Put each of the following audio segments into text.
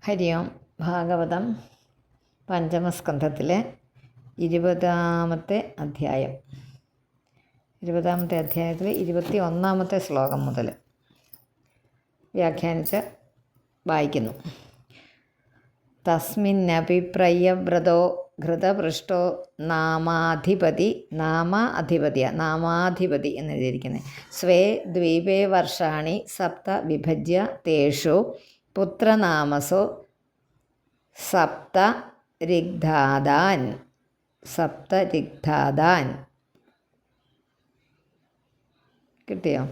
ഹരി ഓം. ഭാഗവതം പഞ്ചമസ്കന്ധത്തിലെ 20-ാമത്തെ അധ്യായം. 20-ാമത്തെ അധ്യായത്തിൽ 21-ാമത്തെ ശ്ലോകം മുതൽ വ്യാഖ്യാനിച്ച് വായിക്കുന്നു. തസ്മിന്നപി പ്രയവ്രതോ ഘൃതപൃഷ്ടോ നാമാധിപതി എന്നെഴുതിയിരിക്കുന്നത്. സ്വേ ദ്വീപേ വർഷാണി സപ്ത വിഭജ്യ തേഷു പുത്രനാമസോ സപ്ത രിഗ്ധാദാൻ. കിട്ടിയോ?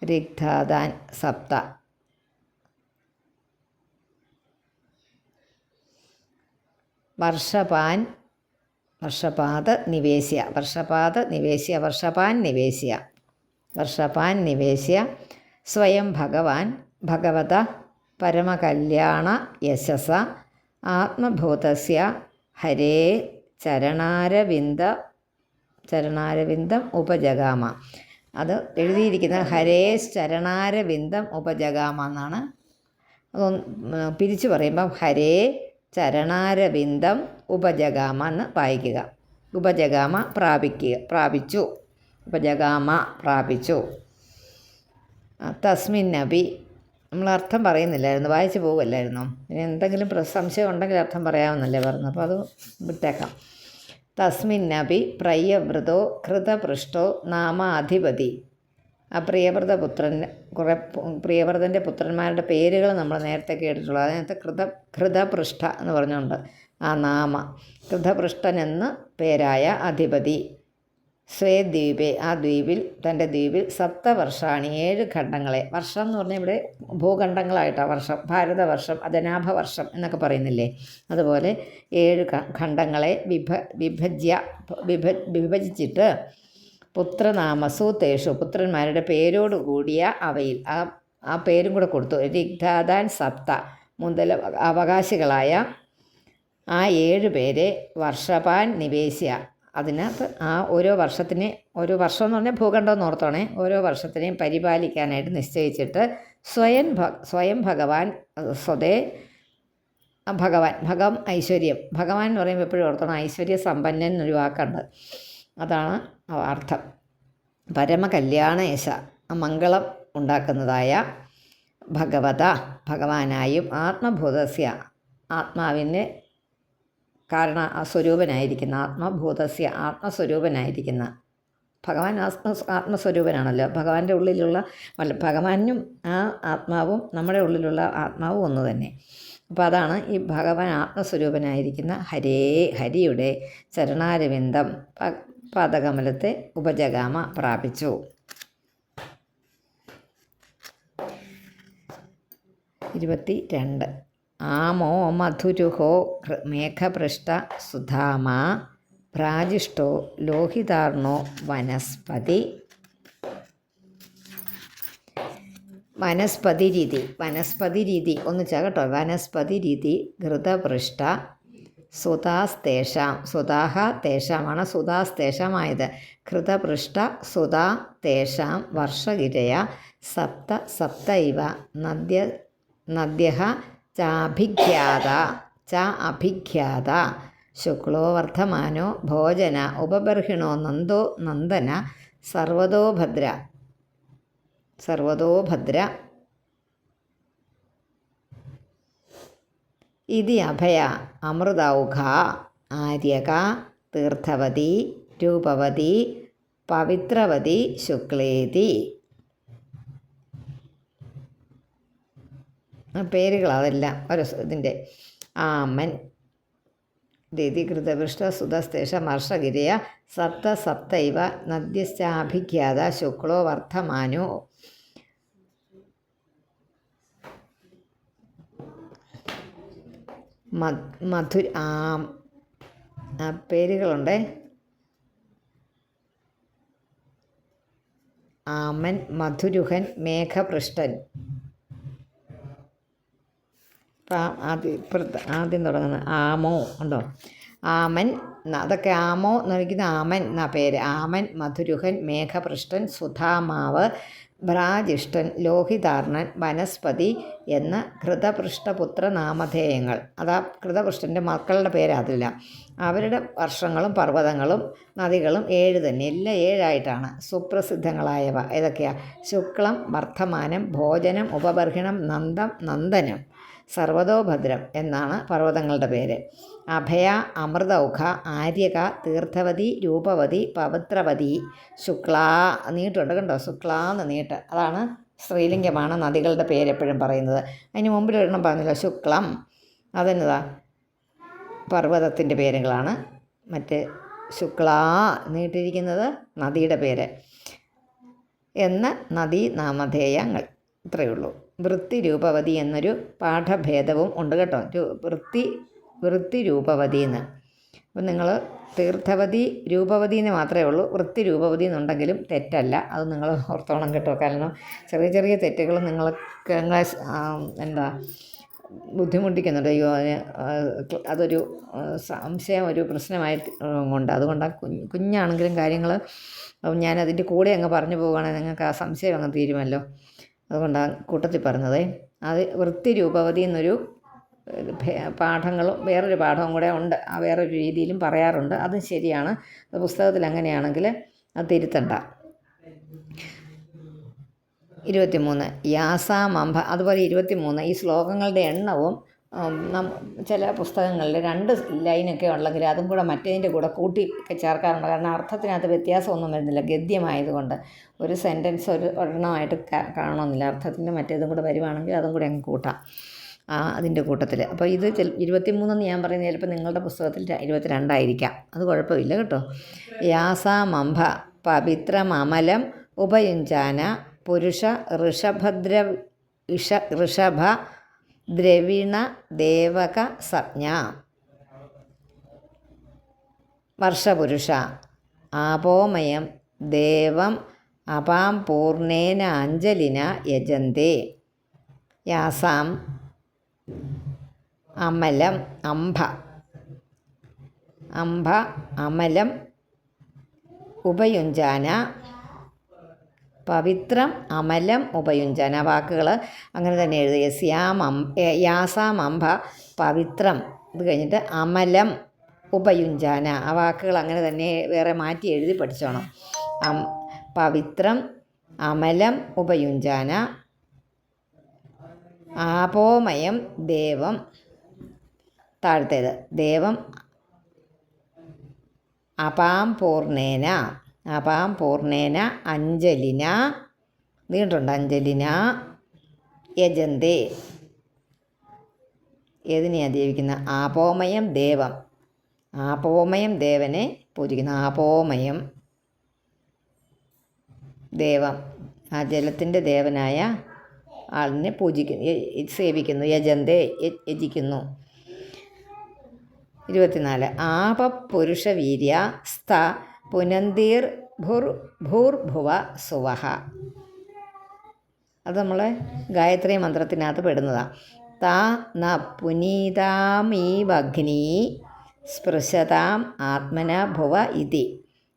രിഗ്ധാദാൻ സപ്ത. വർഷപാൻ നിവേശ്യ സ്വയം ഭഗവത പരമകല്യാണ യശസ ആത്മഭൂതസ്യ ഹരേ ചരണാരവിന്ദം ഉപജഗാമ. അത് എഴുതിയിരിക്കുന്നത് ഹരേ ചരണാരവിന്ദം ഉപജഗാമ എന്നാണ്. അതൊന്ന് പിരിച്ചു പറയുമ്പം ഹരേ ചരണാരവിന്ദം ഉപജഗാമ എന്ന് വായിക്കുക. ഉപജഗാമ പ്രാപിച്ചു. തസ്മിന്നപി നമ്മൾ അർത്ഥം പറയുന്നില്ലായിരുന്നു, വായിച്ചു പോകുമല്ലായിരുന്നു. ഇനി എന്തെങ്കിലും സംശയം ഉണ്ടെങ്കിൽ അർത്ഥം പറയാമെന്നല്ലേ പറഞ്ഞു, അപ്പോൾ അത് വിട്ടേക്കാം. തസ്മിന്നപി പ്രയവ്രതോ ഘൃതപൃഷ്ടോ നാമാധിപതി. ആ പ്രിയവ്രതൻ്റെ പുത്രന്മാരുടെ പേരുകൾ നമ്മൾ നേരത്തെ കേട്ടിട്ടുള്ളൂ. അതിനകത്ത് ഘൃതപൃഷ്ട എന്ന് പറഞ്ഞുകൊണ്ട് ആ ഘൃതപൃഷ്ടൻ എന്ന് പേരായ അധിപതി. സ്വേ ദ്വീപേ, ആ തൻ്റെ ദ്വീപിൽ സപ്തവർഷാണി 7 ഖണ്ഡങ്ങളെ. വർഷം എന്ന് പറഞ്ഞാൽ ഇവിടെ ഭൂഖണ്ഡങ്ങളായിട്ടാണ് വർഷം, ഭാരതവർഷം, അജനാഭവർഷം എന്നൊക്കെ പറയുന്നില്ലേ, അതുപോലെ 7 ഖണ്ഡങ്ങളെ വിഭജിച്ചിട്ട് പുത്രനാമസു തേഷു, പുത്രന്മാരുടെ പേരോടുകൂടിയ അവയിൽ ആ പേരും കൂടെ കൊടുത്തു. രിഗ്ധാദാൻ സപ്ത, മുതൽ അവകാശികളായ ആ 7 പേരെ വർഷപാൻ നിവേശ്യ. അതിനകത്ത് ആ ഓരോ വർഷം എന്ന് പറഞ്ഞാൽ ഭൂഖണ്ഡം എന്ന് ഓർത്തോണേ, ഓരോ വർഷത്തിനെയും പരിപാലിക്കാനായിട്ട് നിശ്ചയിച്ചിട്ട് സ്വയം ഭഗവാൻ ഐശ്വര്യം. ഭഗവാൻ എന്ന് പറയുമ്പോൾ എപ്പോഴും ഓർത്തോണം, ഐശ്വര്യ സമ്പന്നൻ എന്നൊരു വാക്കുണ്ട്, അതാണ് അർത്ഥം. പരമകല്യാണേശ, മംഗളം ഉണ്ടാക്കുന്നതായ ഭഗവാനായും ആത്മഭൂതസ്യ, ആത്മാവിൻ്റെ ആത്മസ്വരൂപനായിരിക്കുന്ന ഭഗവാൻ ആത്മസ്വരൂപനാണല്ലോ. ഭഗവാന്റെ ഉള്ളിലുള്ള ഭഗവാനും ആ ആത്മാവും നമ്മുടെ ഉള്ളിലുള്ള ആത്മാവും ഒന്ന് തന്നെ. അപ്പോൾ അതാണ് ഈ ഭഗവാൻ ആത്മസ്വരൂപനായിരിക്കുന്ന ഹരിയുടെ ചരണാരവിന്ദം പാദകമലത്തെ ഉപജഗാമ പ്രാപിച്ചു. 22. ആമോ മധുരുഹോ മേഘപൃഷ്ട സുധാമാ പ്രാജിഷ്ടോ ലോഹിതാർണോ വനസ്പതി. വനസ്പതി രീതി ഒന്നിച്ചാ കേട്ടോ. വനസ്പതി രീതി ഘൃതപൃഷ്ട സുതാസ്തേഷാം, സുതാഹ തേഷാമാണ് സുതാസ്തേഷമായത്. ഘൃതപൃഷ്ട സുതാ തേഷാം വർഷഗിരയ സപ്തൈവ നദ്യഃ അഭിഖ്യാത ശുക്ലോ വർദ്ധമാനോ ഭോജന ഉപബർഹിണോ നന്ദന സർവതോഭദ്ര ഇതി അഭയ അമൃതൗഘ ആര്യക തീർത്ഥവതി രൂപവതി പവിത്രവതി ശുക്ലേതി. പേരുകൾ അതെല്ലാം ഒരു ഇതിൻ്റെ. ആമൻ ദീതി ഘൃതപൃഷ്ട സുതസ്തേഷ മർഷഗിരിയ സപ്തൈവ നദ്യശ്ചാഭിഖ്യാത ശുക്ലോ വർദ്ധമാനോ പേരുകളുണ്ട്. ആമൻ, മധുരുഹൻ, മേഘപൃഷ്ടൻ. ആദ്യം തുടങ്ങുന്നത് ആമോ ഉണ്ടോ? ആമൻ, അതൊക്കെ ആമോ എന്ന് വിളിക്കുന്ന ആമൻ എന്നാ പേര്. ആമൻ, മധുരുഹൻ, മേഘപൃഷ്ടൻ, സുധാമാവ്, ഭ്രാജിഷ്ഠൻ, ലോഹിതാർണൻ, വനസ്പതി എന്ന ഘൃതപൃഷ്ഠപുത്ര നാമധേയങ്ങൾ. അതാ ഘൃതപൃഷ്ഠൻ്റെ മക്കളുടെ പേരതില്ല. അവരുടെ വർഷങ്ങളും പർവ്വതങ്ങളും നദികളും 7 തന്നെ, എല്ലാം 7ആയിട്ടാണ്. സുപ്രസിദ്ധങ്ങളായവ ഏതൊക്കെയാണ്? ശുക്ലം, വർദ്ധമാനം, ഭോജനം, ഉപബർഹിണം, നന്ദം, നന്ദനം, സർവതോഭദ്രം എന്നാണ് പർവ്വതങ്ങളുടെ പേര്. അഭയ, അമൃതൗഘ, ആര്യക, തീർത്ഥവതി, രൂപവതി, പവിത്രവതി, ശുക്ലാ നീട്ടുണ്ട് കണ്ടോ, ശുക്ലാന്ന് നീട്ട്. അതാണ് സ്ത്രീലിംഗമാണ് നദികളുടെ പേര് എപ്പോഴും പറയുന്നത്. അതിന് മുമ്പിൽ ഒരെണ്ണം പറഞ്ഞില്ല, ശുക്ലം, അതെന്നതാ പർവ്വതത്തിൻ്റെ പേരുകളാണ്. മറ്റ് ശുക്ലാ നീട്ടിരിക്കുന്നത് നദിയുടെ പേര് എന്ന നദീ നാമധേയങ്ങൾ. ഇത്രയേ ഉള്ളൂ. വൃത്തി രൂപവതി എന്നൊരു പാഠഭേദവും ഉണ്ട് കേട്ടോ. വൃത്തി രൂപവതി എന്ന്. അപ്പം നിങ്ങൾ തീർത്ഥവതി രൂപവതി എന്ന് മാത്രമേ ഉള്ളൂ. വൃത്തി രൂപവതി എന്നുണ്ടെങ്കിലും തെറ്റല്ല, അത് നിങ്ങൾ ഓർത്തോണം കേട്ടോ. കാരണം ചെറിയ ചെറിയ തെറ്റുകൾ നിങ്ങൾക്ക് എന്താ ബുദ്ധിമുട്ടിക്കുന്നുണ്ട്. അതൊരു സംശയം, ഒരു പ്രശ്നമായിട്ട് കൊണ്ട്. അതുകൊണ്ടാണ് കുഞ്ഞാണെങ്കിലും കാര്യങ്ങൾ ഞാനതിൻ്റെ കൂടെ അങ്ങ് പറഞ്ഞു പോവുകയാണെങ്കിൽ നിങ്ങൾക്ക് ആ സംശയം അങ്ങ് തീരുമല്ലോ. അതുകൊണ്ടാണ് കൂട്ടത്തിൽ പറഞ്ഞത്. അത് വൃത്തി രൂപവതി എന്നൊരു പാഠങ്ങളും വേറൊരു പാഠവും കൂടെ ഉണ്ട്. ആ വേറൊരു രീതിയിലും പറയാറുണ്ട്. അതും ശരിയാണ്. പുസ്തകത്തിൽ അങ്ങനെയാണെങ്കിൽ അത് തിരുത്തണ്ട. 23 യാസാമംഭ. അതുപോലെ 23 ഈ ശ്ലോകങ്ങളുടെ എണ്ണവും ചില പുസ്തകങ്ങളിൽ 2 ലൈനൊക്കെ ഉള്ളെങ്കിൽ അതും കൂടെ മറ്റേതിൻ്റെ കൂടെ കൂട്ടി ചേർക്കാറുണ്ട്. കാരണം അർത്ഥത്തിനകത്ത് വ്യത്യാസമൊന്നും വരുന്നില്ല, ഗദ്യമായതുകൊണ്ട്. ഒരു സെൻറ്റൻസ് ഒരെണ്ണമായിട്ട് കാണണമെന്നില്ല. അർത്ഥത്തിൻ്റെ മറ്റേതും കൂടെ വരുവാണെങ്കിൽ അതും കൂടെ അങ്ങ് കൂട്ടാം അതിൻ്റെ കൂട്ടത്തിൽ. അപ്പോൾ ഇത് 23 ഞാൻ പറയുന്നത് ചിലപ്പോൾ നിങ്ങളുടെ പുസ്തകത്തിൽ 22 ആയിരിക്കാം. അത് കുഴപ്പമില്ല കേട്ടോ. യാസാമംഭ പവിത്രമമലം ഉപയുഞ്ചാന പുരുഷ ഋഷഭ ദ്രവിണ ദേവക സജ്ഞ. വർഷപുരുഷ ആപോമയം ദേവം അപാം പൂർണേന അഞ്ജലിന യജന്തേ. യാസാം അമലം അംഭ അമലം ഉപയുഞ്ചാന പവിത്രം അമലം ഉപയുഞ്ചാന. വാക്കുകൾ അങ്ങനെ തന്നെ എഴുതുക. യാസാം അംഭ പവിത്രം, ഇത് കഴിഞ്ഞിട്ട് അമലം ഉപയുഞ്ചാന. ആ വാക്കുകൾ അങ്ങനെ തന്നെ വേറെ മാറ്റി എഴുതി പഠിച്ചോണം. പവിത്രം അമലം ഉപയുഞ്ചാന ആപോമയം ദേവം. താഴത്തേത് ദേവം അപാം പൂർണേന അഞ്ജലിന, നീണ്ടുണ്ട്, അഞ്ജലിന യജന്തേ. ഏതിനെയാണ് ജീവിക്കുന്ന? ആപോമയം ദേവം. ആപോമയം ദേവനെ പൂജിക്കുന്നു. ആപോമയം ദേവം, ആ ജലത്തിൻ്റെ ദേവനായ ആളിനെ പൂജിക്കുന്നു, സേവിക്കുന്നു. യജന്തേ യജിക്കുന്നു. 24 ആപപുരുഷവീര്യ സ്ഥ പുനന്തിർ ഭൂർഭുവ സുവഹ. അത് നമ്മളെ ഗായത്രി മന്ത്രത്തിനകത്ത് പെടുന്നതാണ്. താ ന പുനീതാമീവഗ്നീ സ്പൃശതാം ആത്മന ഭുവ ഇതി.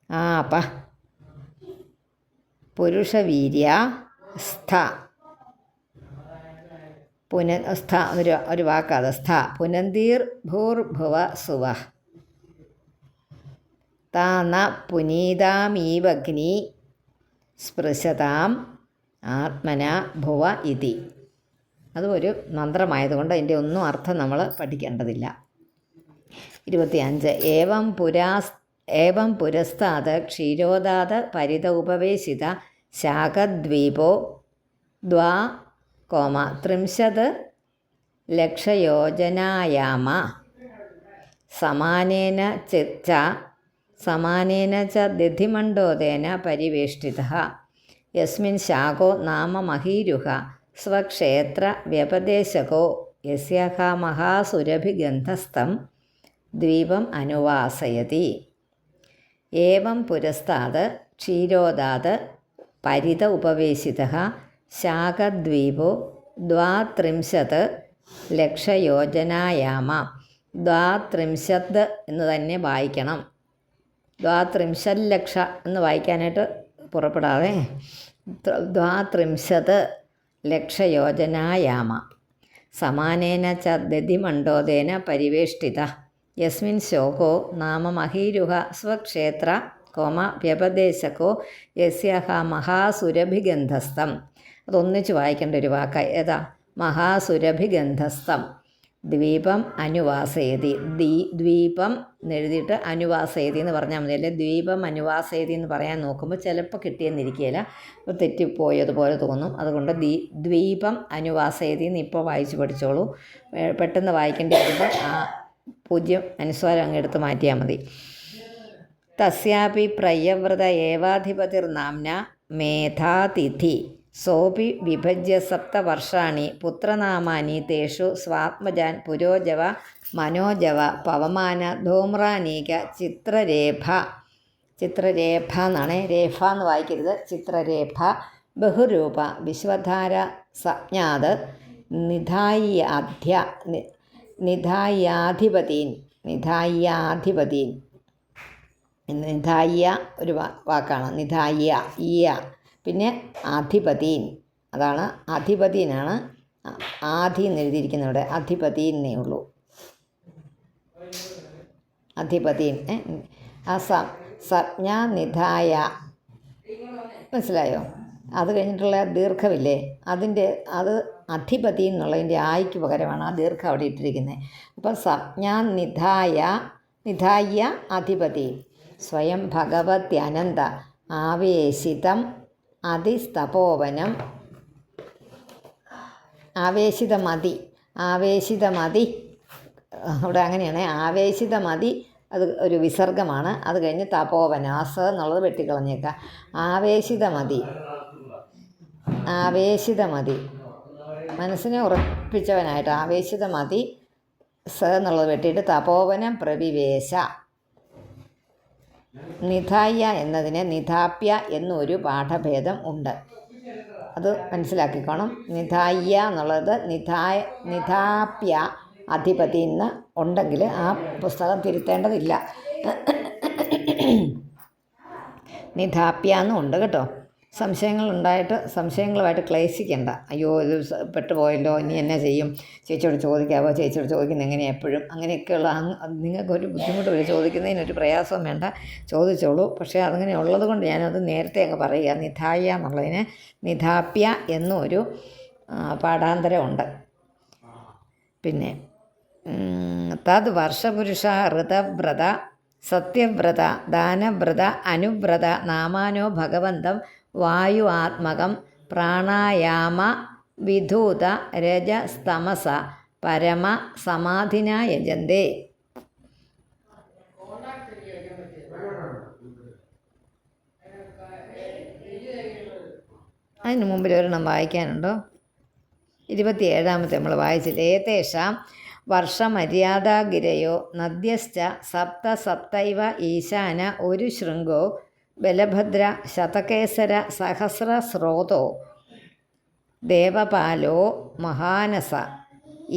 ആപ പുരുഷവീര്യ സ്ഥ സ്ഥ ഒരു വാക്കാതെ സ്ഥ പുനന്തിർ ഭൂർഭുവ സുവ. താന പുനീതാമീവഗ്നി സ്പൃശതാം ആത്മന ഭുവ ഇതി. അതും ഒരു മന്ത്രമായതുകൊണ്ട് അതിൻ്റെ ഒന്നും അർത്ഥം നമ്മൾ പഠിക്കേണ്ടതില്ല. 25 ഏവം പുരസ്താത് ക്ഷീരോദാത് പരിത ഉപവേശിത ശാഖദ്വീപോ 2,30 ലക്ഷയോജനായാമ സമാനേന ച ദധിമണ്ഡോദേന പരിവേഷ്ടിതഃ യസ്മിൻ ശാഖോ നാമ മഹീരുഹ സ്വക്ഷേത്ര വ്യപദേശകോ യസ്യാഹ മഹാസുരഭിഗന്ധസ്ഥം ദ്വീപം അനുവാസയതി. ഏവം പുരസ്താത് ക്ഷീരോദാത് പരിത ഉപവേശിതഃ ശാഖദ്വീപോ 2,30 ലക്ഷയോജനായാമ. 2,30 എന്ന് തന്നെ വായിക്കണം. 2,30 ലക്ഷ എന്ന് വായിക്കാനായിട്ട് പുറപ്പെടാതെ ദ്വാത്രിംശത് ലക്ഷയോജനായാമ സമാനേന ച ദതിമണ്ഡോദേന പരിവേഷ്ടിത യസ്മിൻ ശോകോ നാമ മഹീരുഹ സ്വക്ഷേത്ര വ്യപദേശകോ യസ്യഹ മഹാസുരഭിഗന്ധസ്ഥം. അതൊന്നിച്ച് വായിക്കേണ്ട ഒരു വാക്കായി. ഏതാ? മഹാസുരഭിഗന്ധസ്ഥം ദ്വീപം അനുവാസയതി. ദ്വീപം എന്നെഴുതിയിട്ട് അനുവാസയതി എന്ന് പറഞ്ഞാൽ മതി. അല്ലെ ദ്വീപം അനുവാസയതി എന്ന് പറയാൻ നോക്കുമ്പോൾ ചിലപ്പോൾ കിട്ടിയെന്നിരിക്കുകയില്ല, അപ്പോൾ തെറ്റിപ്പോയതുപോലെ തോന്നും. അതുകൊണ്ട് ദ്വീപം അനുവാസയതി എന്ന് ഇപ്പോൾ വായിച്ച് പഠിച്ചോളൂ. പെട്ടെന്ന് വായിക്കേണ്ടി വരുമ്പോൾ ആ പൂജ്യം അനുസ്വാരം അങ്ങ് എടുത്ത് മാറ്റിയാൽ മതി. തസ്യാപി പ്രയവ്രത ഏവാധിപതിർനാംന മേധാതിഥി സോപി വിഭജ്യ സപ്തവർഷാണി പുത്രനാമാനി തേഷു സ്വാത്മജാൻ പുരോജവ മനോജവ പവമാന ധൂമ്രാനീക ചിത്രരേഖ എന്നാണ്, രേഖ എന്ന് വായിക്കരുത്, ചിത്രരേഖ ബഹുരൂപ വിശ്വധാര സജ്ഞാത് നിധായ്യാധിപതീൻ. നിധായ്യ ഒരു വാക്കാണ്, നിധായ്യ ഈയ. പിന്നെ അധിപതീൻ, അതാണ് അധിപതീനാണ്. ആധി എന്ന് എഴുതിയിരിക്കുന്നത് ഇവിടെ, അധിപതീന്നേ ഉള്ളൂ. അധിപതീൻ സജ്ഞ നിധായ, മനസ്സിലായോ? അത് കഴിഞ്ഞിട്ടുള്ള ദീർഘമില്ലേ, അത് അധിപതി എന്നുള്ളതിൻ്റെ ആയിക്ക് പകരമാണ് ആ ദീർഘം അവിടെ ഇട്ടിരിക്കുന്നത്. അപ്പം സജ്ഞ നിധായ അധിപതി സ്വയം ഭഗവത്യനന്ത ആവേശിതം അതിസ്തപോവനം. ആവേശിതമതി അവിടെ അങ്ങനെയാണ്. ആവേശിതമതി അത് ഒരു വിസർഗമാണ്. അത് കഴിഞ്ഞ് തപോവന, ആസ് എന്നുള്ളത് വെട്ടിക്കളഞ്ഞേക്കുക. ആവേശിതമതി മനസ്സിനെ ഉറപ്പിച്ചവനായിട്ട് ആവേശിതമതി സ എന്നുള്ളത് വെട്ടിയിട്ട് തപോവനം പ്രവിവേശ. നിധായ്യ എന്നതിന് നിധാപ്യ എന്നൊരു പാഠഭേദം ഉണ്ട്, അത് മനസ്സിലാക്കിക്കോണം. നിധായ്യ എന്നുള്ളത് നിധാപ്യ അധിപതി എന്ന് ഉണ്ടെങ്കിൽ ആ പുസ്തകം തിരുത്തേണ്ടതില്ല. നിധാപ്യ എന്നും ഉണ്ട് കേട്ടോ. സംശയങ്ങളുമായിട്ട് ക്ലേശിക്കേണ്ട. അയ്യോ ഇത് പെട്ടുപോയല്ലോ, ഇനി എന്നാ ചെയ്യും, ചേച്ചിയോട് ചോദിക്കാവോ, ചേച്ചിയോട് ചോദിക്കുന്നത് എങ്ങനെയാണ് എപ്പോഴും, അങ്ങനെയൊക്കെയുള്ള നിങ്ങൾക്കൊരു ബുദ്ധിമുട്ട് വരും, ചോദിക്കുന്നതിനൊരു പ്രയാസം വേണ്ട, ചോദിച്ചോളൂ. പക്ഷേ അതങ്ങനെ ഉള്ളത് കൊണ്ട് ഞാനത് നേരത്തെ അങ്ങ് പറയുക. നിധായ എന്നുള്ളതിന് നിധാപ്യ എന്നൊരു പാഠാന്തരമുണ്ട്. പിന്നെ തദ് വർഷപുരുഷ ഋതവ്രത സത്യവ്രത ദാനവ്രത അനുവ്രത നാമാനോ ഭഗവന്തം വായു ആത്മകം പ്രാണായാമ വിധൂത രജസ്തമസ പരമ സമാധിന യജന്തേ. അതിന് മുമ്പിൽ ഒരെണ്ണം വായിക്കാനുണ്ടോ? 27ാമത്തെ നമ്മൾ വായിച്ചില്ല. ഏതേഷാം വർഷമര്യാദാഗിരയോ നദ്യശ്ച സപ്തൈവ ഈശാന ഒരു ശൃംഗോ ബലഭദ്ര ശതകേസര സഹസ്രസ്രോതോ ദേവപാലോ മഹാനസ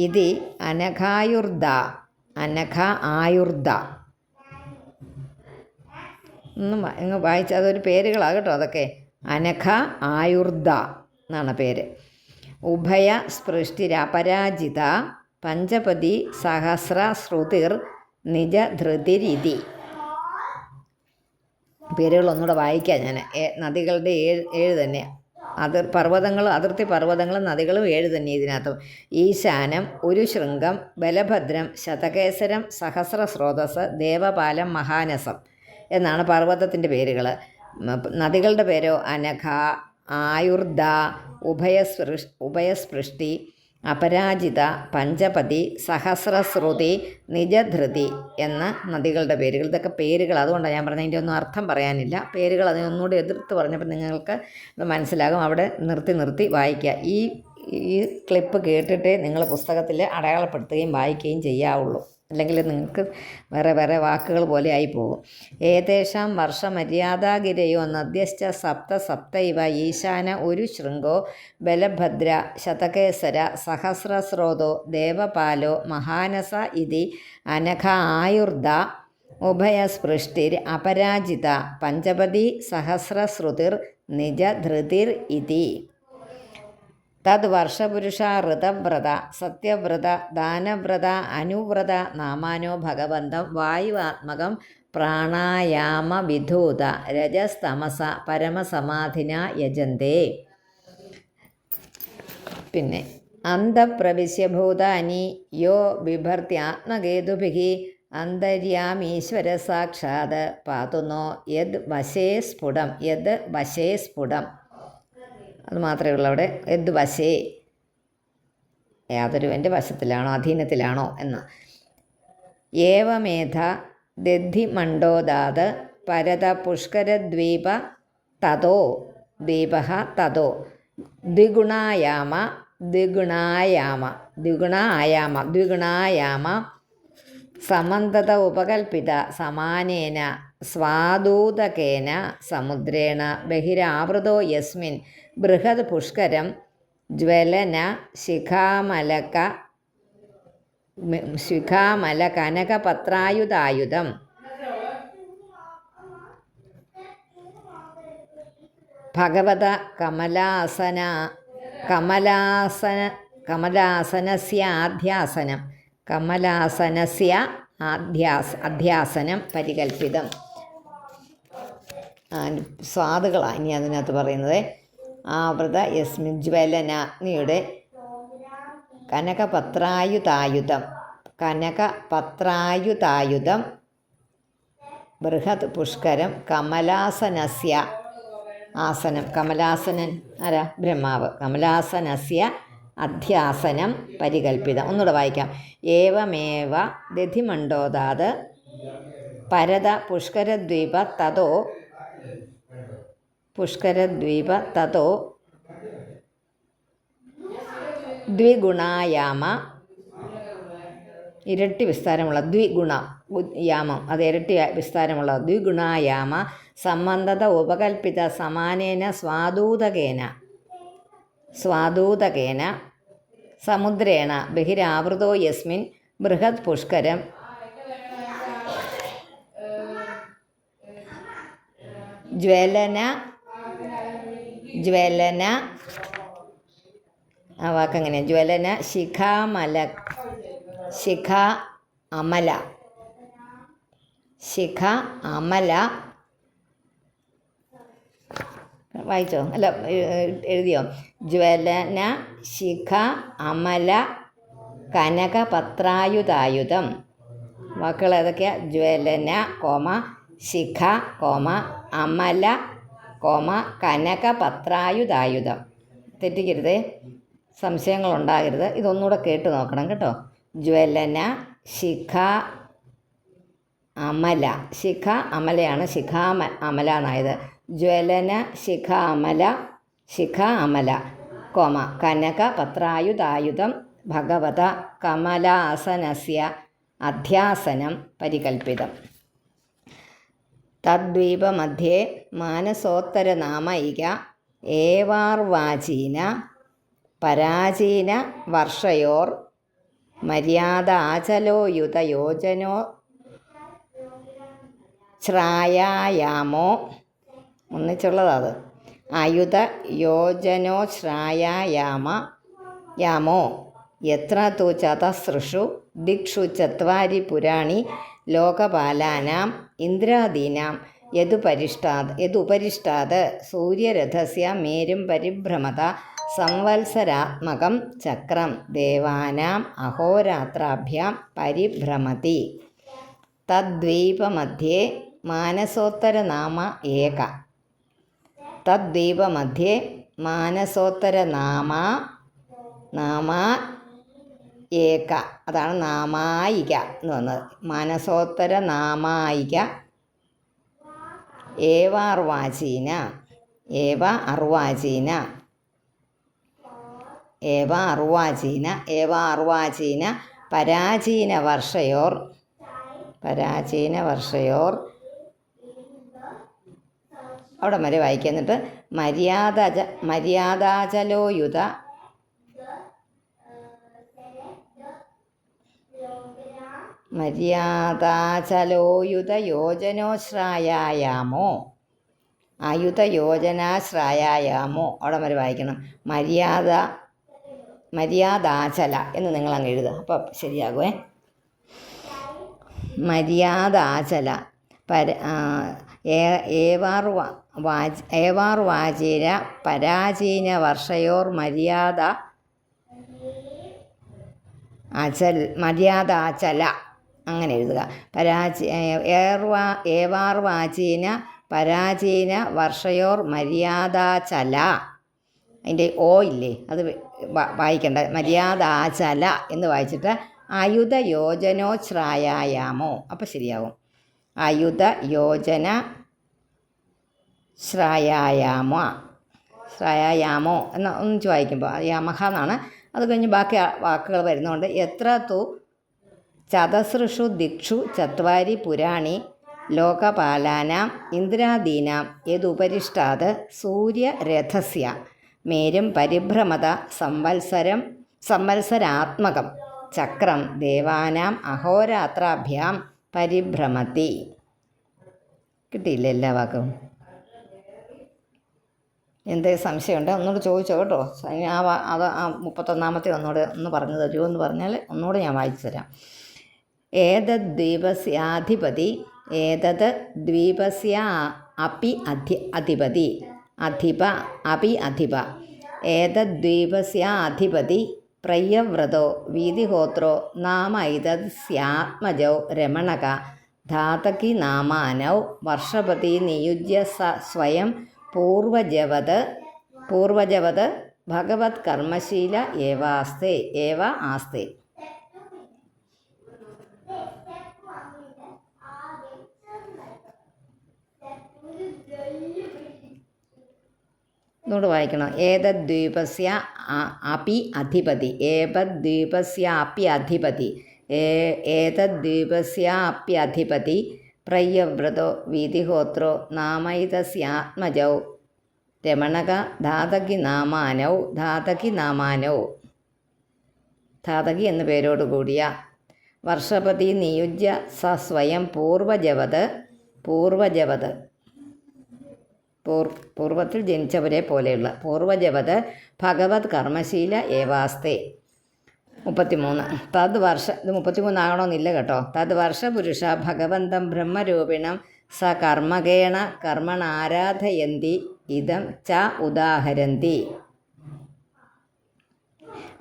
ഇതി അനഘായുർദ. ഇങ്ങ് വായിച്ച അതൊരു പേരുകളാകട്ടോ അതൊക്കെ. അനഘ ആയുർദ എന്നാണ് പേര്. ഉഭയ സ്പൃഷ്ടിരപരാജിത പഞ്ചപതി സഹസ്രശ്രുതിർ നിജധൃതിരിതി. പേരുകളൊന്നുകൂടെ വായിക്കാം ഞാൻ. നദികളുടെ 7 തന്നെ. അതിർത്തി പർവ്വതങ്ങളും നദികളും 7 തന്നെ ഇതിനകത്തും. ഈശാനം ഒരു ശൃംഗം ബലഭദ്രം ശതകേസരം സഹസ്രസ്രോതസ് ദേവപാലം മഹാനസം എന്നാണ് പർവ്വതത്തിൻ്റെ പേരുകൾ. നദികളുടെ പേരോ അനഘ, ആയുർദ, ഉഭയസ്പൃഷ്ടി, അപരാജിത, പഞ്ചപതി, സഹസ്രശ്രുതി, നിജധൃതി എന്ന നദികളുടെ പേരുകൾ. ഇതൊക്കെ പേരുകൾ, അതുകൊണ്ടാണ് ഞാൻ പറഞ്ഞത്. അതിൻ്റെ ഒന്നും അർത്ഥം പറയാനില്ല. പേരുകൾ അതിനൊന്നുകൂടി എതിർത്ത് പറഞ്ഞപ്പോൾ നിങ്ങൾക്ക് അത് മനസ്സിലാകും. അവിടെ നിർത്തി വായിക്കുക. ഈ ക്ലിപ്പ് കേട്ടിട്ടേ നിങ്ങൾ പുസ്തകത്തിൽ അടയാളപ്പെടുത്തുകയും വായിക്കുകയും ചെയ്യാവുള്ളൂ. അല്ലെങ്കിൽ നിങ്ങൾക്ക് വേറെ വാക്കുകൾ പോലെ ആയിപ്പോകും. ഏതേഷാം വർഷമര്യാദാഗിരയോ നദ്യശ്ച സപ്തൈവ ഈശാന ഒരു ശൃംഗോ ബലഭദ്ര ശതകേസര സഹസ്രസ്രോതോ ദേവപാലോ മഹാനസ ഇതി അനഘ ആയുർദ ഉഭയസ്പൃഷ്ടിർ അപരാജിത പഞ്ചപതി സഹസ്രശ്രുതിർ നിജധൃതിർ ഇതി. തദ് വർഷപുരുഷ ഋതവ്രത സത്യവ്രത ദാനവ്രത അനുവ്രത നാമാനോ ഭഗവന്തം വായുവാത്മകം പ്രാണായാമവിധൂത രജസ്തമസ പരമസമാധിന യജന്തേ. പിന്നെ അന്തഃപ്രവിശ്യ ഭൂതാനി യോ ബിഭർത്യാത്മകേതുഭിः അന്തര്യാമീശ്വര സാക്ഷാത് പാതുനോ യദ് വശേ സ്ഫുടം. യദ് വശേ സ്ഫുടം അത് മാത്രമേ ഉള്ളൂ അവിടെ. യദ് വശേ യാതൊരുവൻ്റെ വശത്തിലാണോ അധീനത്തിലാണോ എന്ന്. ഏവമേധ ദദ്ധിമണ്ഡോദാത് പരത പുഷ്കരദ്വീപ തതോ ദ്വീപഃ തതോ ദ്വിഗുണായാമ സമന്തത ഉപകൽപ്പിത സമാനേന സ്വാദൂതകേന സമുദ്രേണ ബഹിരാവൃതോ യസ്മിൻ ബൃഹത് പുഷ്കരം ജ്വലന ശിഖാമലകനകപത്രായുധായുധം. ഭഗവത കമലാസനസ്യ അധ്യാസനം പരികൽപ്പിതം. സ്വാദുകളാണ് ഇനി അതിനകത്ത് പറയുന്നത്. ആവൃത യസ്മിൻ ജ്വലന അഗ്നിയുടെ കനകപത്രായുധായുധം ബൃഹത് പുഷ്കരം കമലാസനസ്യ ആസനം. കമലാസനൻ ആരാ? ബ്രഹ്മാവ്. കമലാസനസ്യ അധ്യാസനം പരികൽപ്പിതം. ഒന്നുകൂടെ വായിക്കാം. ഏവമേവ ദധിമണ്ഡോദാത് പരത പുഷ്കരദ്വീപ തതോ ദ്വിഗുണായാമ ഇരട്ടി വിസ്താരമുള്ള യാമം അത് ഇരട്ടി വിസ്താരമുള്ള ദ്വിഗുണായാമ സംബന്ധത ഉപകൽപ്പിത സമാനേന സ്വാദൂതകേന സമുദ്രേണ ബഹിരാവൃതോ യസ്മിൻ ബൃഹത് പുഷ്കരം ജ്വലന ആ വാക്കങ്ങനെ ജ്വലന ശിഖ അമല വായിച്ചോ? അല്ല എഴുതിയോ? ജ്വലന ശിഖ അമല കനകപത്രായുധായുധം. വാക്കുകൾ ഏതൊക്കെയാ? ജ്വലന ശിഖ അമല കനകപത്രായുധായുധം. തെറ്റിക്കരുതേ, സംശയങ്ങളുണ്ടാകരുത്. ഇതൊന്നുകൂടെ കേട്ട് നോക്കണം കേട്ടോ. ജ്വലന ശിഖ അമലയാണ് അമല എന്നായത്. ജ്വലന ശിഖ അമല കനകപത്രായുധായുധം ഭഗവത കമലാസനസ്യ അധ്യാസനം പരികൽപ്പിതം. തദ്വീപമധ്യേ മാനസോത്തരനാമൈക ഏവാർവാചീന പരാചീന വർഷയോർ മര്യാദാചലോയുതയോജനോ ശ്രായായാമോ. ഒന്നിച്ചുള്ളതാണ്. അയുത യോജനോ ശ്രായായാമോ യത്ര തു ചതസൃഷു ദിക്ഷു ചത്വാരി പുരാണി ലോകപാലാനാം ഇന്ദ്രാദീനാം യദുപരിഷ്ടാത് സൂര്യരഥസ്യ മേരും പരിഭ്രമത സംവത്സരാത്മകം ചക്രം ദേവാനാം അഹോരാത്രാഭ്യാം പരിഭ്രമതി. തദ്വീപമധ്യേ മാനസോത്തരനാമ ഏക. തദ്വീപമധ്യേ മാനസോത്തരനാമ ഏക. അതാണ് നാമായിക എന്ന് വന്നത്. മാനസോത്തരനാമായിക ഏവ അർവാചീന പരാചീന വർഷയോർ അവിടെ വരെ വായിക്കുക. എന്നിട്ട് മര്യാദാചലോയുത യോജനോശ്രായായാമോ അയുധയോജനാശ്രായാമോ അവിടെ വരെ വായിക്കണം. മര്യാദാചല എന്ന് നിങ്ങൾ അങ്ങ് എഴുതുക, അപ്പോൾ ശരിയാകുമേ. മര്യാദാചല ഏവാർ വാചീന പരാചീന വർഷയോർ മര്യാദാചല അങ്ങനെ എഴുതുക. ഏവാർ വാചീന പരാചീന വർഷയോർ മര്യാദാചല. അതിൻ്റെ ഓ ഇല്ലേ, അത് വായിക്കേണ്ട. മര്യാദാചല എന്ന് വായിച്ചിട്ട് അയുധ യോജനോശ്രായാമോ, അപ്പോൾ ശരിയാവും. അയുധ യോജന ശ്രായാമോ എന്ന് ഒന്നിച്ച് വായിക്കുമ്പോൾ യമഹ എന്നാണ്. അത് കഴിഞ്ഞ് ബാക്കി വാക്കുകൾ വരുന്നതുകൊണ്ട് എത്ര തു ചതസൃഷു ദിക്ഷു ചത്വാരി പുരാണി ലോകപാലാനാം ഇന്ദ്രാദീനാം യദുപരിഷ്ടാത് സൂര്യരഥസ്യ മേരും പരിഭ്രമത സംവത്സരാത്മകം ചക്രം ദേവാനാം അഹോരാത്രാഭ്യാം പരിഭ്രമതി. കിട്ടിയില്ല എല്ലാ വാക്കും? എന്തെങ്കിലും സംശയമുണ്ട് ഒന്നുകൂടെ ചോദിച്ചോ കേട്ടോ. അത് 31ാമത്തെ ഒന്ന് പറഞ്ഞു തരുമോ എന്ന് പറഞ്ഞാൽ ഒന്നുകൂടെ ഞാൻ വായിച്ചു തരാം. ഏതദ് ദ്വീപസ്യാധിപതി ഏതത് ദ്വീപസ്യ അധിപതി അധിപ ഏതദ് ദ്വീപസ്യാധിപതി പ്രയവ്രതോ വീതിഹോത്രോ നാമ ഇതത് സ്യാത്മജൗ രമണക ധാതകി നാമാനൗ വർഷപതി നിയുജ്യ സ്വയം പൂർവജവത് ഭഗവത് കർമ്മശീല ഏവ ആസ്തേ. ഇതുകൊണ്ട് വായിക്കണം. ഏതദ്വീപസ്യ അപി അധിപതി ഏതദ്വീപസ്യാപ്യധിപതി പ്രയവ്രതോ വീതിഹോത്രോ നാമൈതസ്യാത്മജൗ രമണക ധാതകി നാമാനൗ ധാതകി എന്ന പേരോടുകൂടിയ വർഷപതി നിയുജ്യ സ്വയം പൂർവത്തിൽ ജനിച്ചവരെ പോലെയുള്ള പൂർവജവത് ഭഗവത് കർമ്മശീല ഏവാസ്തേ. 33 തദ്വർഷ, ഇത് 33 ആകണമെന്നില്ല കേട്ടോ. തദ്വർഷ പുരുഷ ഭഗവന്തം ബ്രഹ്മരൂപിണം സ കർമ്മകേണ കർമ്മണാരാധയന്തി ഇതം ച ഉദാഹരന്തി.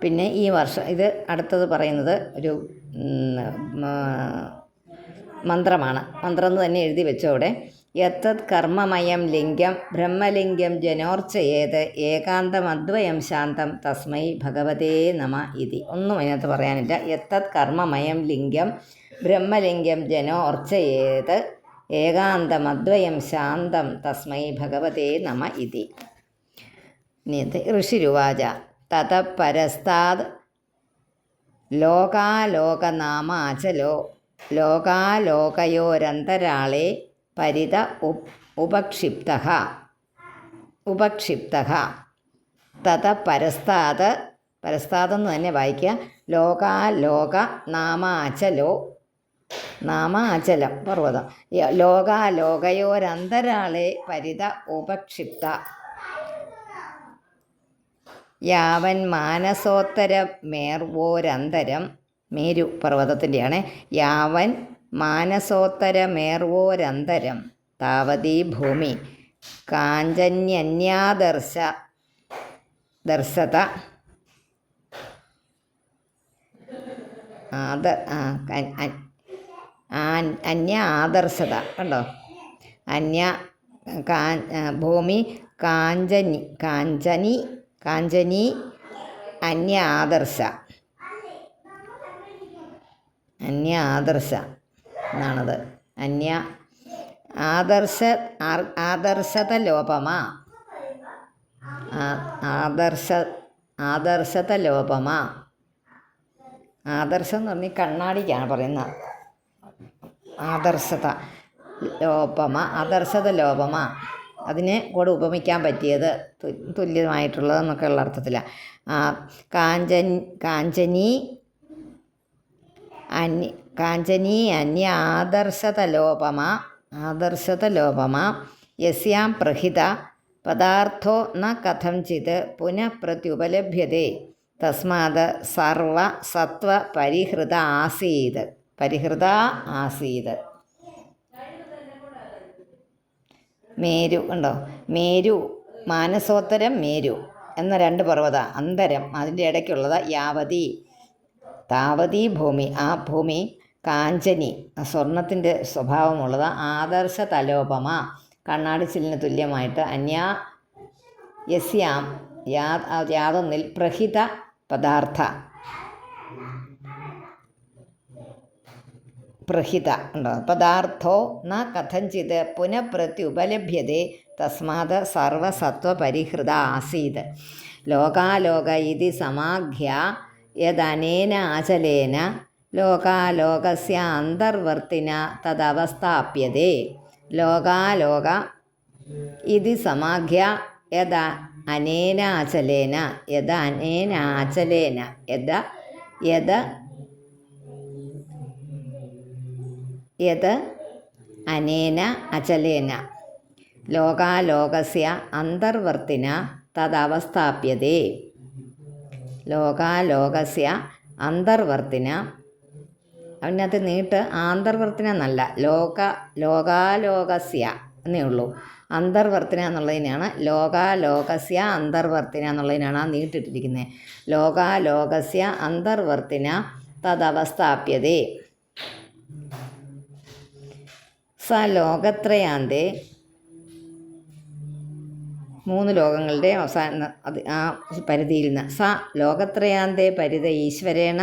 പിന്നെ ഈ വർഷം ഇത് അടുത്തത് പറയുന്നത് ഒരു മന്ത്രമാണ്. മന്ത്രം എന്ന് തന്നെ എഴുതി വെച്ചോ അവിടെ. യത്തത് കർമ്മമയം ലിംഗം ബ്രഹ്മലിംഗം ജനോർച്ചയേത് ഏകാന്തമദ്വയം ശാന്തം തസ്മൈ ഭഗവതേ നമ ഇതി. ഒന്നും അതിനകത്ത് പറയാനില്ല. യത്തത് കർമ്മമയം ലിംഗം ബ്രഹ്മലിംഗം ജനോർച്ചയേത് ഏകാന്തമദ്വയം ശാന്തം തസ്മൈ ഭഗവതേ നമ ഇതി. ഋഷിരുവാച തത പരസ്താദ് ലോകാലോകനാമാചലോ ലോകാലോകയോരന്തരാളേ പരിത ഉപക്ഷിപ്തഃ തത പരസ്താദ് എന്ന് തന്നെ വായിക്കുക. ലോകാലോക നാമാചലം പർവ്വതം. ലോകാലോകയോരന്തരാളെ പരിത ഉപക്ഷിപ്ത യാവൻ മാനസോത്തര മേർവോരന്തരം. മേരു പർവ്വതത്തിൻ്റെയാണ്. യാവൻ മാനസോത്തരമേർവോരന്തരം താവതീ ഭൂമി കാഞ്ചന്യന്യാദർശത ആദർശത കണ്ടോ. ഭൂമി കാഞ്ചനി അന്യ ആദർശ എന്നാണത്. ആദർശത ലോപമാ ആദർശം എന്ന് പറഞ്ഞാൽ കണ്ണാടിക്കാണ് പറയുന്നത്. ആദർശത ലോപമ അതിനെ കൂടെ ഉപമിക്കാൻ പറ്റിയത് തുല്യമായിട്ടുള്ളത് ഉള്ള അർത്ഥത്തിലാണ്. കാഞ്ചനി അന്യ ആദർശത ലോപമ യസ്യാം പ്രഹിത പദാർത്ഥോ ന കഥംചിത് പുനഃ പ്രത്യുപലഭ്യത്തെ തസ്മാത് സർവ സത്വ പരിഹൃത ആസീത്. മേരു ഉണ്ടോ? മേരു, മാനസോത്തരം, മേരു എന്ന രണ്ട് പർവ്വത അന്തരം, അതിൻ്റെ ഇടയ്ക്കുള്ളത് യാവതി, താവതി ഭൂമി. ആ ഭൂമി കാഞ്ചനി, സ്വർണത്തിൻ്റെ സ്വഭാവമുള്ളത്. ആദർശ തലോപമ, കണ്ണാടിച്ചിലിന് തുല്യമായിട്ട്. അന്യാ യസ്യാം, യാതൊന്നിൽ, പ്രഹിത പദാർത്ഥ, പ്രഹിത ഉണ്ടോ? പദാർത്ഥോ ന കഥഞ്ചിത് പുനഃപ്രത്യുപലഭ്യത്തെ തസ്മാത് സർവസത്വപരിഹൃത ആസീത്. ലോകാലോക ഇതി സമാഖ്യ യദനേന ആചലേന ലോകാലോകസ്യ അന്തർവർത്തിന തദവസ്ഥാപ്യത്തെ. ലോകാലോക ഇതി സമാഖ്യ യദ അനേന ആചലേന, യദ അനേന അചലേന ലോകാലോകസ്യ അന്തർവർത്തിന തദവസ്ഥാപ്യത്തെ. ലോകാലോകസ്യ അന്തർവർത്തിന, അതിനകത്ത് നീട്ട് ആന്തർവർത്തിന എന്നല്ല, ലോകാലോകസ്യ എന്നേ ഉള്ളൂ. അന്തർവർത്തിന എന്നുള്ളതിനാണ്, ലോകാലോകസ്യ അന്തർവർത്തിന എന്നുള്ളതിനാണ് ആ നീട്ടിട്ടിരിക്കുന്നത്. ലോകാലോകസ്യ അന്തർവർത്തിന തദവസ്ഥാപ്യത്തെ. സ ലോകത്രയാന്തേ, മൂന്ന് ലോകങ്ങളുടെ അവസാന ആ പരിധിയിൽ നിന്ന്. സ ലോകത്രയാന്തേ പരിധ ഈശ്വരേണ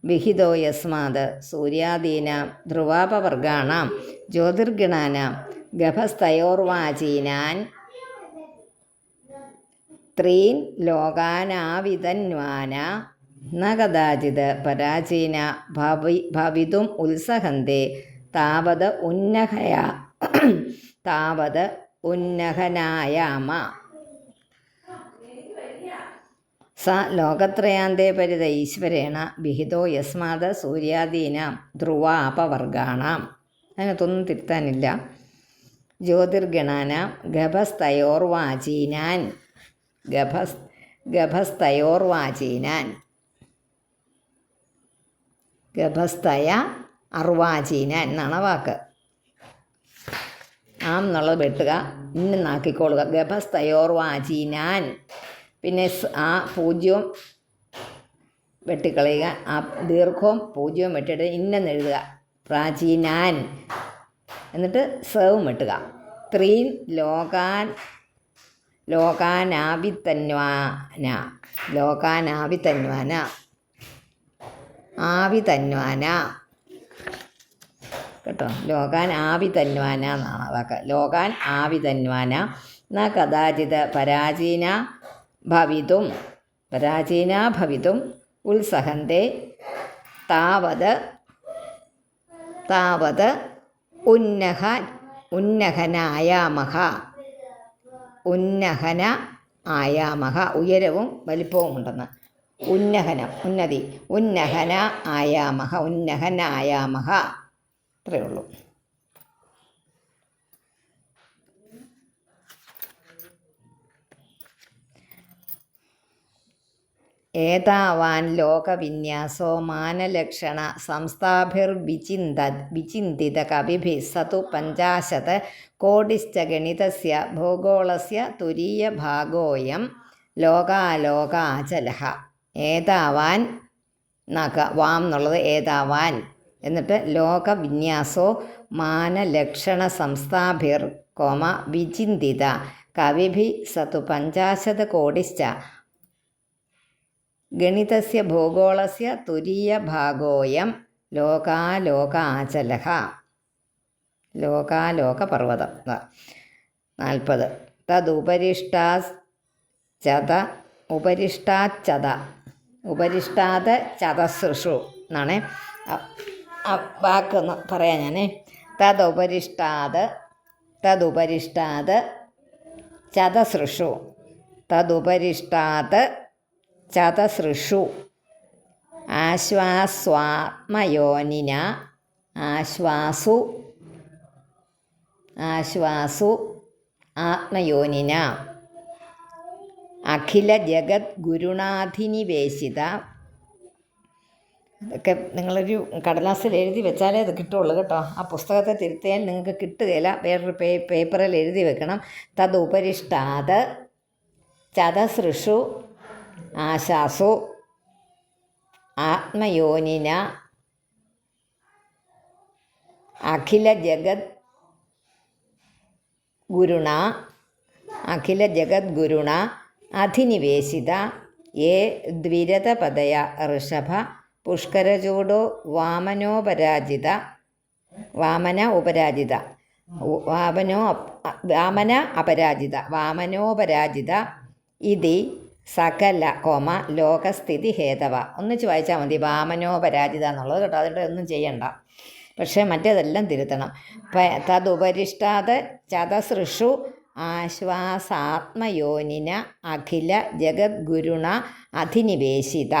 വിഹിതോ യസ്മാത് സൂര്യാദീനാം ധ്രുവാപവർഗാണാം ജ്യോതിർഗണാനാം ഗഭസ്തയോർവാചീനാൻ ത്രീൻ ലോകാനാവിതന്വാന ന കദാചിത് പരാചീന ഭവിതും ഉത്സഹന്തെ താവത് ഉന്നഹനായാമ. സ ലോകത്രയാന്തേ പരിത ഈശ്വരേണ വിഹിതോ യസ്മാത് സൂര്യാദീനാം ധ്രുവാപവർഗാണാം. അതിനകത്തൊന്നും തിരുത്താനില്ല. ജ്യോതിർഗണാനാം ഗഭസ്തയോർവാചീനാൻ, ഗഭസ്തയ അർവാചീനാൻ എന്നാണ് വാക്ക്. ആം എന്നുള്ളത് വെട്ടുക, ഇന്നാക്കിക്കൊള്ളുക. ഗഭസ്തയോർവാചീനാൻ. പിന്നെ ആ പൂജ്യവും വെട്ടിക്കളയുക, ആ ദീർഘവും പൂജ്യവും വെട്ടിയിട്ട് ഇന്നെഴുതുക, പ്രാചീനാൻ. എന്നിട്ട് സവും വെട്ടുക. ത്രീൻ ആവിതന്വാന കേട്ടോ. ലോകാൻ ആവിതന്വാന എന്നാണ് വാക്ക്. ലോകാൻ ആവിതന്വാന ന കദാചിത് പരാചീന ഭവിതും ഉത്സഹന്തെ താവത് ഉന്നഹന ഉയരവും വലിപ്പവും ഉണ്ടെന്ന്. ഉന്നതി ഉന്നഹന ആയാമഹ അത്രയേ ഉള്ളൂ. ഏതാവാൻ ലോകവിന്യാസോ മാനലക്ഷണ സംസ്ഥാഭിർവിചിന്തിത കവിഭിः സതു 50 കോടിശ്ച ഗണിതസ്യ ഭൂഗോളസ്യ തുരീയഭാഗോയം ലോകാലോകാചലഃ. ഏതാവാൻ വാം എന്നുള്ളത് ഏതാവാൻ. എന്നിട്ട് ലോകവിന്യാസോ മാനലക്ഷണ സംസ്ഥാഭിർ വിചിന്തിത കവിഭിः സതു 50 കോടിശ്ച ഗണിതസ്യ ഭൂഗോളസ്യ തുരീയഭാഗോയം ലോകാലോകാചലഃ. ലോകാലോകപർവ്വതം. 40 ഉപരിഷ്ടാത് ചതസൃഷു എന്നാണ് ആ വാക്കൊന്ന് പറയാം ഞാൻ. തദുപരിഷ്ടാത് ചതസൃഷു ആശ്വാസ്വാത്മയോനിന ആശ്വാസു ആത്മയോനിന അഖില ജഗത് ഗുരുനാഥിനിവേശിത. ഇതൊക്കെ നിങ്ങളൊരു കടലാസിൽ എഴുതി വെച്ചാലേ അത് കിട്ടുള്ളൂ കേട്ടോ. ആ പുസ്തകത്തെ തിരുത്തിയാൽ നിങ്ങൾക്ക് കിട്ടുകയില്ല. വേറൊരു പേപ്പറിൽ എഴുതി വെക്കണം. തദുപരിഷ്ടാത് ചതസൃഷു ആശാസു ആത്മയോനിന അഖില ജഗത് ഗുരുണ അധിനിവേശിത യേ ദ്വിരതപദയ ഋഷഭ പുഷ്കരചൂടോ വാമന അപരാജിത ഇതി സകല ലോകസ്ഥിതി ഹേതവ. ഒന്നിച്ച് വായിച്ചാൽ മതി വാമനോപരാജിത എന്നുള്ളത് കേട്ടോ. അതിൻ്റെ ഒന്നും ചെയ്യണ്ട. പക്ഷേ മറ്റേതെല്ലാം തിരുത്തണം. തദുപരിഷ്ടാത് ചതസൃഷു ആശ്വാസാത്മയോനിന അഖില ജഗദ്ഗുരുണ അധിനിവേശിത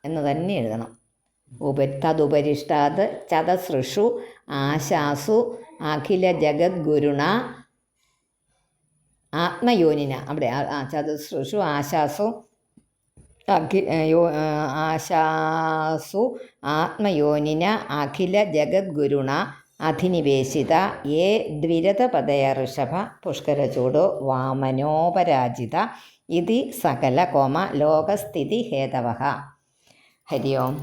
എന്ന് തന്നെ എഴുതണം. തദുപരിഷ്ടാത് ചതസൃഷു ആശാസു അഖില ജഗദ്ഗുരുണ ആത്മയോനിന. അവിടെ ചതസൃഷു ആശാസു ആത്മയോനിന അഖില ജഗദ്ഗുരുണ അധിനിവേശിത യേ ദ്വിരതപദയ ഋഷഭ പുഷ്കരചൂടോ വാമനോപരാജിത ഇതി സകല ലോകസ്ഥിതി ഹേതവ. ഹരി ഓം.